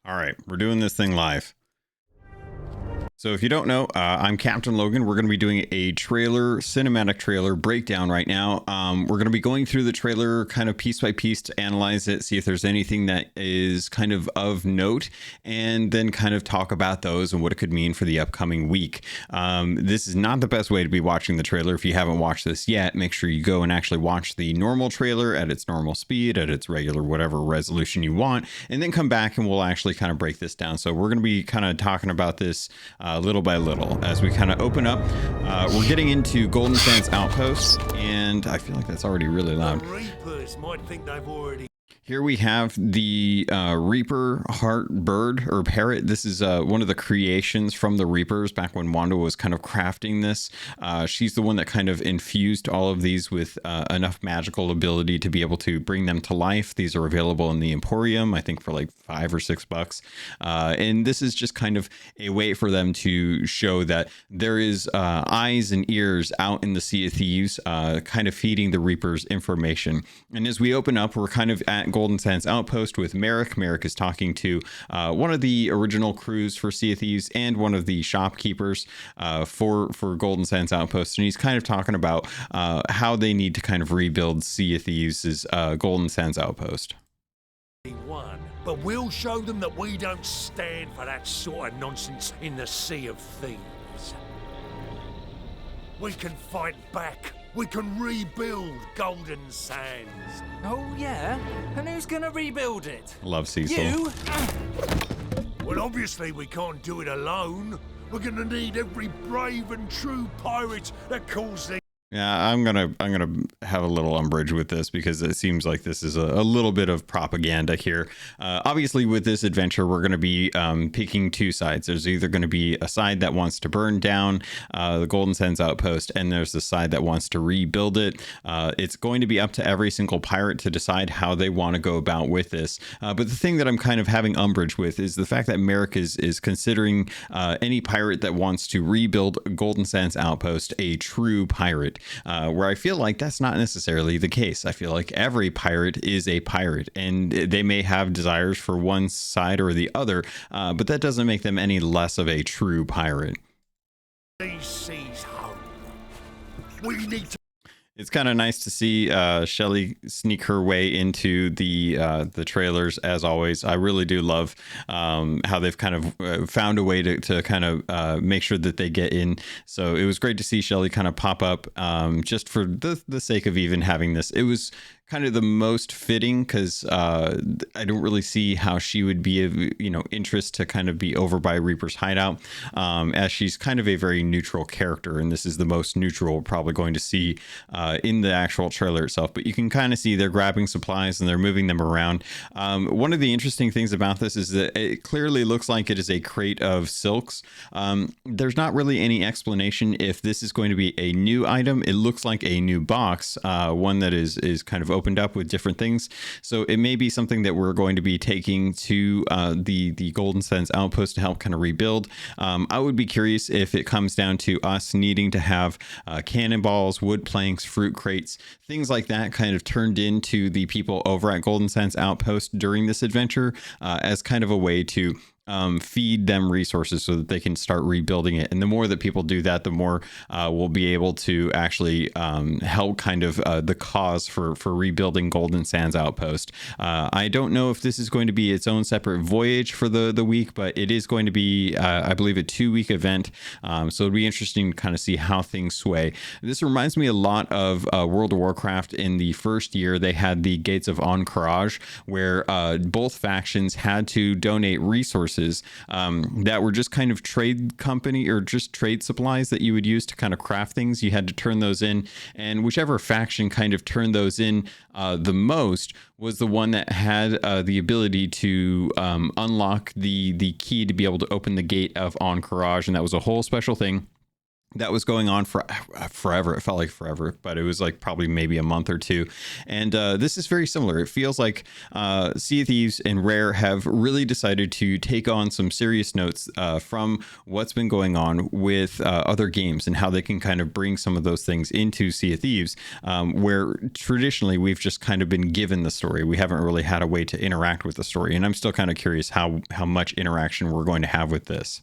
All right, we're doing this thing live. So if you don't know, I'm Captain Logan. We're going to be doing a cinematic trailer breakdown right now. We're going to be going through the trailer kind of piece by piece to analyze it, see if there's anything that is kind of note, and then kind of talk about those and what it could mean for the upcoming week. This is not the best way to be watching the trailer. If you haven't watched this yet, make sure you go and actually watch the normal trailer at its normal speed, at its regular whatever resolution you want, and then come back and we'll actually kind of break this down. So we're going to be kind of talking about this little by little as we kind of open up. We're getting into Golden Sands Outpost, and I feel like that's already really loud. The Reapers might think they've already. Here we have the Reaper heart bird or parrot. This is one of the creations from the Reapers back when Wanda was kind of crafting this. She's the one that kind of infused all of these with enough magical ability to be able to bring them to life. These are available in the Emporium, I think for like $5 or $6. And this is just kind of a way for them to show that there is eyes and ears out in the Sea of Thieves, kind of feeding the Reapers information. And as we open up, we're kind of at Golden Sands Outpost with Merrick. Merrick is talking to one of the original crews for Sea of Thieves and one of the shopkeepers for Golden Sands Outpost, and he's kind of talking about how they need to kind of rebuild Sea of Thieves' Golden Sands Outpost. Won, but we'll show them that we don't stand for that sort of nonsense in the Sea of Thieves. We can fight back. We can rebuild Golden Sands. Oh, yeah? And who's gonna rebuild it? Love Cecil. You? Well, obviously we can't do it alone. We're gonna need every brave and true pirate that calls the... Yeah, I'm gonna have a little umbrage with this because it seems like this is a little bit of propaganda here. Obviously, with this adventure, we're going to be picking two sides. There's either going to be a side that wants to burn down the Golden Sands Outpost, and there's the side that wants to rebuild it. It's going to be up to every single pirate to decide how they want to go about with this. But the thing that I'm kind of having umbrage with is the fact that Merrick is considering any pirate that wants to rebuild Golden Sands Outpost a true pirate. Where I feel like that's not necessarily the case. I feel like every pirate is a pirate, and they may have desires for one side or the other, but that doesn't make them any less of a true pirate. These seas home. We need to... It's kind of nice to see Shelly sneak her way into the trailers, as always. I really do love how they've kind of found a way to kind of make sure that they get in. So it was great to see Shelly kind of pop up just for the sake of even having this. It was kind of the most fitting because I don't really see how she would be of interest to kind of be over by Reaper's hideout, as she's kind of a very neutral character, and this is the most neutral we're probably going to see in the actual trailer itself. But you can kind of see they're grabbing supplies and they're moving them around. One of the interesting things about this is that it clearly looks like it is a crate of silks. There's not really any explanation if this is going to be a new item. It looks like a new box, one that is kind of opened up with different things, so it may be something that we're going to be taking to the Golden Sands Outpost to help kind of rebuild. I would be curious if it comes down to us needing to have cannonballs, wood planks, fruit crates, things like that kind of turned into the people over at Golden Sands Outpost during this adventure as kind of a way to feed them resources so that they can start rebuilding it. And the more that people do that, the more we'll be able to actually help kind of the cause for rebuilding Golden Sands Outpost. I don't know if this is going to be its own separate voyage for the week, but it is going to be, I believe, a 2-week event. So it'll be interesting to kind of see how things sway. This reminds me a lot of World of Warcraft. In the first year, they had the Gates of Ahn'Qiraj, where both factions had to donate resources that were just kind of trade company or just trade supplies that you would use to kind of craft things. You had to turn those in, and whichever faction kind of turned those in the most was the one that had the ability to unlock the key to be able to open the Gate of Ahn'Qiraj, and that was a whole special thing. that was going on for forever. It felt like forever, but it was like probably maybe a month or two. And this is very similar. It feels like Sea of Thieves and Rare have really decided to take on some serious notes from what's been going on with other games and how they can kind of bring some of those things into Sea of Thieves, where traditionally we've just kind of been given the story. We haven't really had a way to interact with the story. And I'm still kind of curious how much interaction we're going to have with this.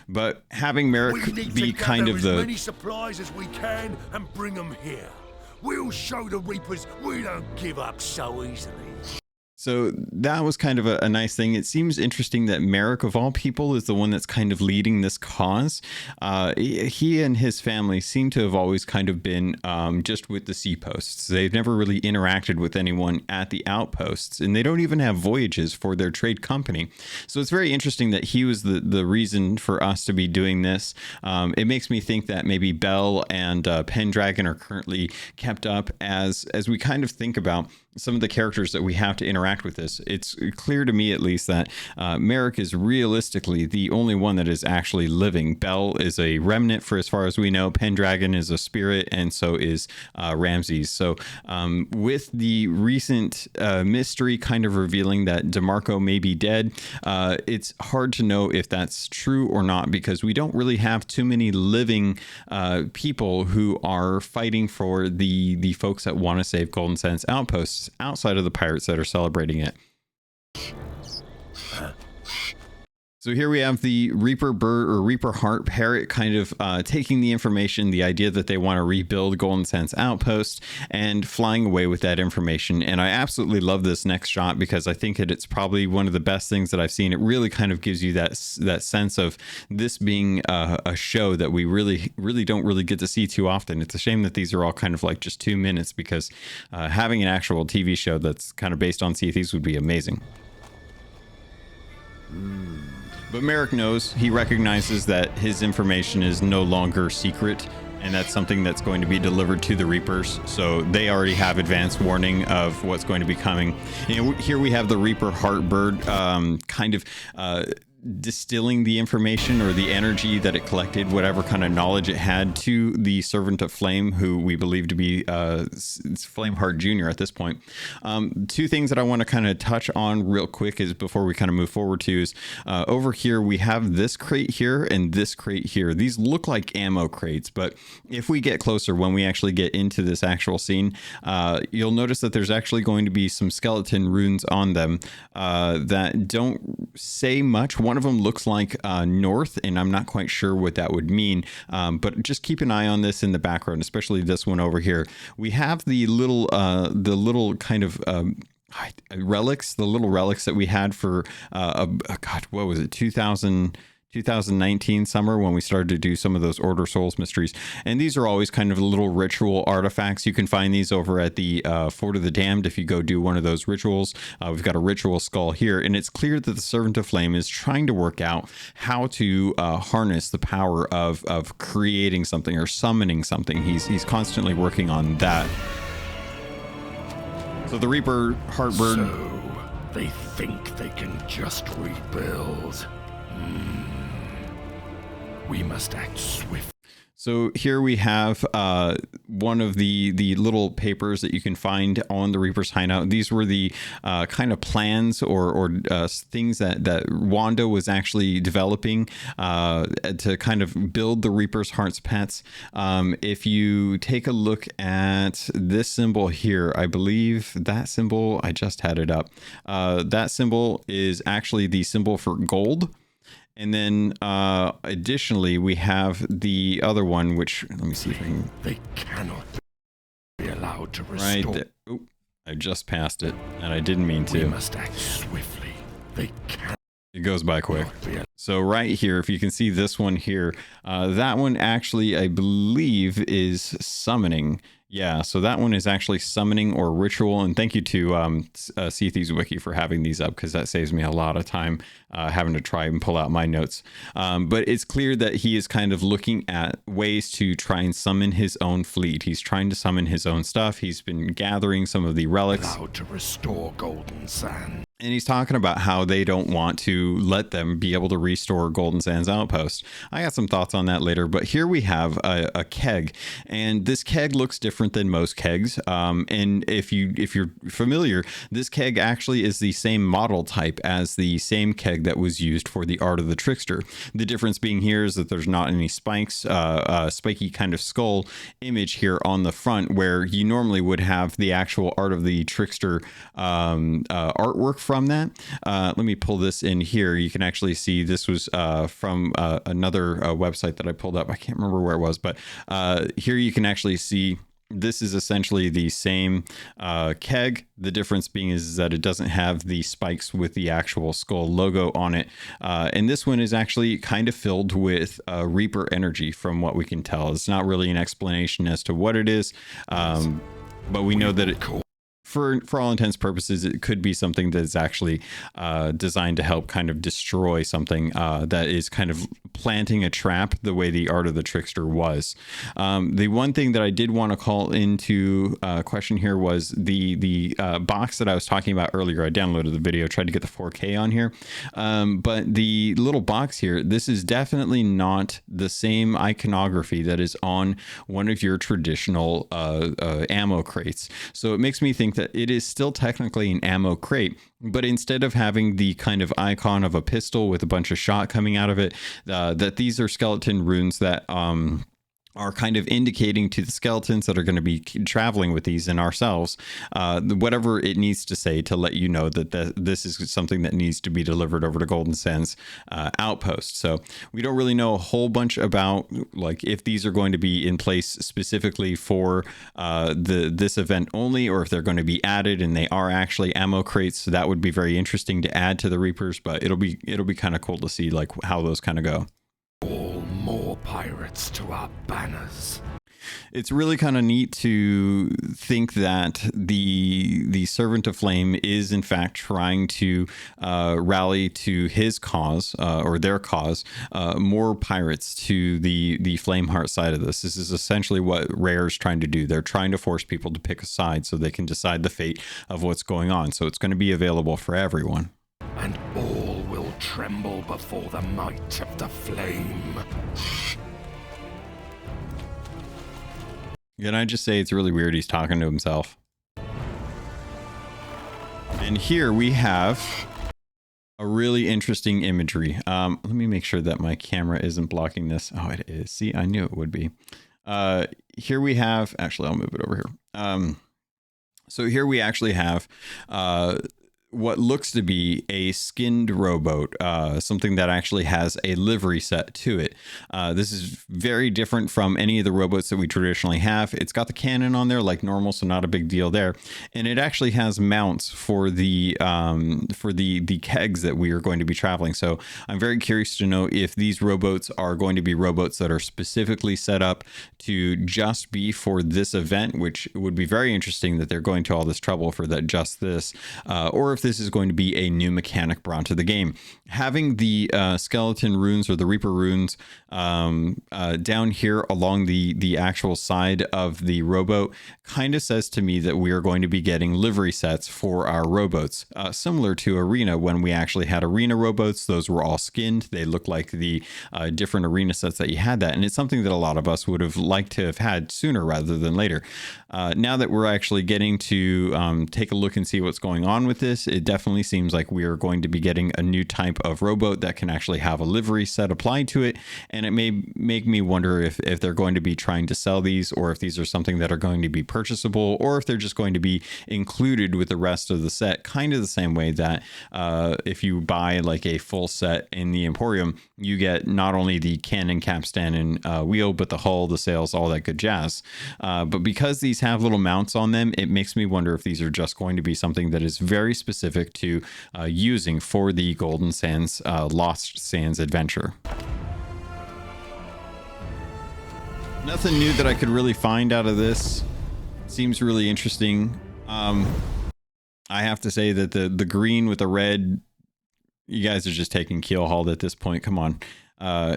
But having Merrick be kind of as many supplies as we can and bring them here. We'll show the Reapers we don't give up so easily. So that was kind of a nice thing. It seems interesting that Merrick, of all people, is the one that's kind of leading this cause. He and his family seem to have always kind of been just with the sea posts. They've never really interacted with anyone at the outposts, and they don't even have voyages for their trade company. So it's very interesting that he was the reason for us to be doing this. It makes me think that maybe Bell and Pendragon are currently kept up as we kind of think about some of the characters that we have to interact with this. It's clear to me, at least, that Merrick is realistically the only one that is actually living. Bell is a remnant for as far as we know. Pendragon is a spirit, and so is Ramses. So with the recent mystery kind of revealing that DeMarco may be dead, it's hard to know if that's true or not, because we don't really have too many living people who are fighting for the folks that want to save Golden Sands Outposts outside of the pirates that are celebrating it. So here we have the Reaper bird or Reaper heart parrot kind of taking the information, the idea that they want to rebuild Golden Sands Outpost, and flying away with that information. And I absolutely love this next shot because I think it's probably one of the best things that I've seen. It really kind of gives you that sense of this being a show that we really don't really get to see too often. It's a shame that these are all kind of like just 2 minutes, because having an actual TV show that's kind of based on Sea of Thieves would be amazing. But Merrick knows, he recognizes that his information is no longer secret, and that's something that's going to be delivered to the Reapers. So they already have advance warning of what's going to be coming. Here we have the Reaper Heartbird kind of distilling the information or the energy that it collected, whatever kind of knowledge it had, to the Servant of Flame, who we believe to be Flameheart Jr. at this point. Two things that I want to kind of touch on real quick is before we kind of move forward to is over here we have this crate here and this crate here. These look like ammo crates, but if we get closer, when we actually get into this actual scene, you'll notice that there's actually going to be some skeleton runes on them that don't say much. One of them looks like north, and I'm not quite sure what that would mean, but just keep an eye on this in the background, especially this one over here. We have the little kind of relics, the little relics that we had for God, what was it, 2019 summer, when we started to do some of those Order Souls mysteries. And these are always kind of little ritual artifacts. You can find these over at the Fort of the Damned if you go do one of those rituals. We've got a ritual skull here, and it's clear that the Servant of Flame is trying to work out how to harness the power of creating something or summoning something. He's constantly working on that. So the Reaper Heartbird. So they think they can just rebuild. We must act swiftly. So here we have one of the little papers that you can find on the Reaper's Hideout. These were the kind of plans or things that Wanda was actually developing to kind of build the Reaper's Heart's pets. If you take a look at this symbol here, I believe that symbol, I just had it up. That symbol is actually the symbol for gold. And then additionally, we have the other one, which, let me see if I can... They cannot be allowed to restore. Right there. Oh, I just passed it, and I didn't mean to. We must act swiftly. They cannot. It goes by quick. So right here, if you can see this one here, that one actually, I believe, is summoning. Yeah, so that one is actually summoning or ritual. And thank you to Sea Thieves Wiki for having these up, because that saves me a lot of time having to try and pull out my notes. But it's clear that he is kind of looking at ways to try and summon his own fleet. He's trying to summon his own stuff. He's been gathering some of the relics. Allowed to restore Golden Sand. And he's talking about how they don't want to let them be able to restore Golden Sands Outpost. I got some thoughts on that later, but here we have a keg, and this keg looks different than most kegs. And if you're familiar, this keg actually is the same model type as the same keg that was used for the Art of the Trickster. The difference being here is that there's not any spikes, spiky kind of skull image here on the front, where you normally would have the actual Art of the Trickster artwork from that. Let me pull this in here. You can actually see this was from another website that I pulled up. I can't remember where it was, but here you can actually see this is essentially the same keg. The difference being is that it doesn't have the spikes with the actual skull logo on it. And this one is actually kind of filled with Reaper energy from what we can tell. It's not really an explanation as to what it is, but we know that it... For all intents and purposes, it could be something that's actually designed to help kind of destroy something that is kind of planting a trap the way the Art of the Trickster was. The one thing that I did want to call into question here was the box that I was talking about earlier. I downloaded the video, tried to get the 4K on here. But the little box here, this is definitely not the same iconography that is on one of your traditional ammo crates. So it makes me think that it is still technically an ammo crate, but instead of having the kind of icon of a pistol with a bunch of shot coming out of it, that these are skeleton runes that are kind of indicating to the skeletons that are going to be traveling with these and ourselves, whatever it needs to say to let you know that this is something that needs to be delivered over to Golden Sands Outpost. So we don't really know a whole bunch about like if these are going to be in place specifically for this event only, or if they're going to be added and they are actually ammo crates. So that would be very interesting to add to the Reapers, but it'll be kind of cool to see like how those kind of go. All more pirates to our banners. It's really kind of neat to think that the Servant of Flame is in fact trying to rally to his cause or their cause, more pirates to the Flameheart side of this. This is essentially what Rare's trying to do. They're trying to force people to pick a side so they can decide the fate of what's going on. So it's going to be available for everyone. And all will tremble before the might of the flame. Can I just say it's really weird he's talking to himself. And here we have a really interesting imagery. Let me make sure that my camera isn't blocking this. Oh, it is. See, I knew it would be. Here we have, actually, I'll move it over here. So here we actually have what looks to be a skinned rowboat, something that actually has a livery set to it. This is very different from any of the rowboats that we traditionally have. It's got the cannon on there like normal, so not a big deal there. And it actually has mounts for the kegs that we are going to be traveling. So I'm very curious to know if these rowboats are going to be rowboats that are specifically set up to just be for this event, which would be very interesting that they're going to all this trouble for that, just this, or if this is going to be a new mechanic brought to the game. Having the skeleton runes or the Reaper runes down here along the actual side of the rowboat kind of says to me that we are going to be getting livery sets for our rowboats, similar to Arena. When we actually had Arena rowboats, those were all skinned. They look like the different Arena sets that you had that, and it's something that a lot of us would have liked to have had sooner rather than later. Now that we're actually getting to take a look and see what's going on with this, it definitely seems like we are going to be getting a new type of rowboat that can actually have a livery set applied to it, and it may make me wonder if they're going to be trying to sell these, or if these are something that are going to be purchasable, or if they're just going to be included with the rest of the set, kind of the same way that if you buy like a full set in the Emporium, you get not only the cannon, capstan, and wheel, but the hull, the sails, all that good jazz. But because these have little mounts on them, it makes me wonder if these are just going to be something that is very specific to using for the Golden Sands Lost Sands adventure. Nothing new that I could really find out of this. Seems really interesting. I have to say that the green with the red, you guys are just taking Keelhauled at this point. Come on.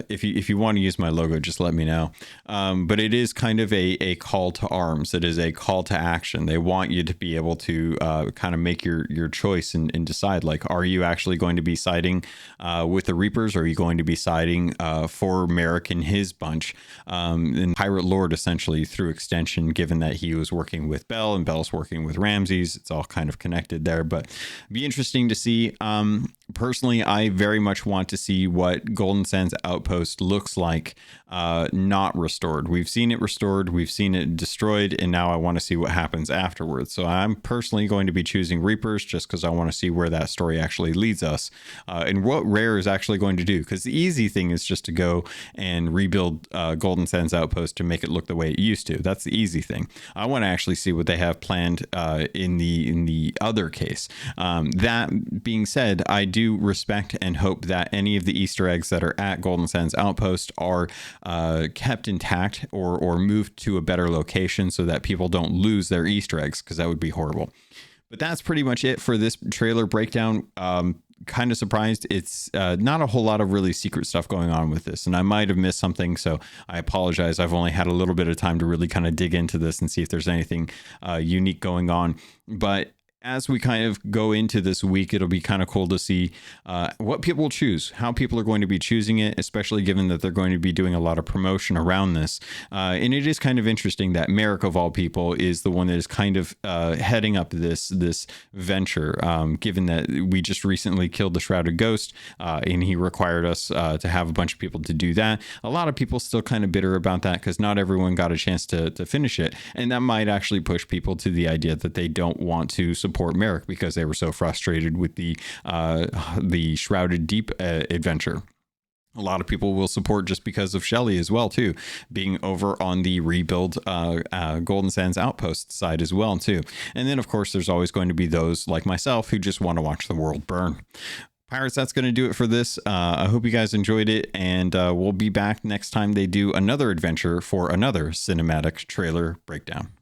if you want to use my logo, just let me know. But it is kind of a call to arms. It is a call to action. They want you to be able to kind of make your choice and decide, like, are you actually going to be siding with the Reapers, or are you going to be siding for Merrick and his bunch, and Pirate Lord, essentially, through extension, given that he was working with Bell and Bell's working with Ramses. It's all kind of connected there, but be interesting to see. Personally, I very much want to see what Golden Sands Outpost looks like, not restored. We've seen it restored, we've seen it destroyed, and now I want to see what happens afterwards. So I'm personally going to be choosing Reapers, just because I want to see where that story actually leads us, and what Rare is actually going to do. Because the easy thing is just to go and rebuild Golden Sands Outpost to make it look the way it used to. That's the easy thing. I want to actually see what they have planned in the other case. That being said, I do respect and hope that any of the Easter eggs that are at Golden Sands Outpost are kept intact, or moved to a better location, so that people don't lose their Easter eggs, because that would be horrible. But that's pretty much it for this trailer breakdown. Kind of surprised it's not a whole lot of really secret stuff going on with this, and I might have missed something, so I apologize. I've only had a little bit of time to really kind of dig into this and see if there's anything unique going on. But as we kind of go into this week, it'll be kind of cool to see what people will choose, how people are going to be choosing it, especially given that they're going to be doing a lot of promotion around this. And it is kind of interesting that Merrick, of all people, is the one that is kind of heading up this venture, given that we just recently killed the Shrouded Ghost, and he required us to have a bunch of people to do that. A lot of people still kind of bitter about that, because not everyone got a chance to finish it, and that might actually push people to the idea that they don't want to support Merrick, because they were so frustrated with the Shrouded Deep adventure. A lot of people will support just because of Shelly as well, too, being over on the rebuild Golden Sands Outpost side as well, too. And then, of course, there's always going to be those like myself who just want to watch the world burn. Pirates, that's going to do it for this. I hope you guys enjoyed it, and we'll be back next time they do another adventure for another cinematic trailer breakdown.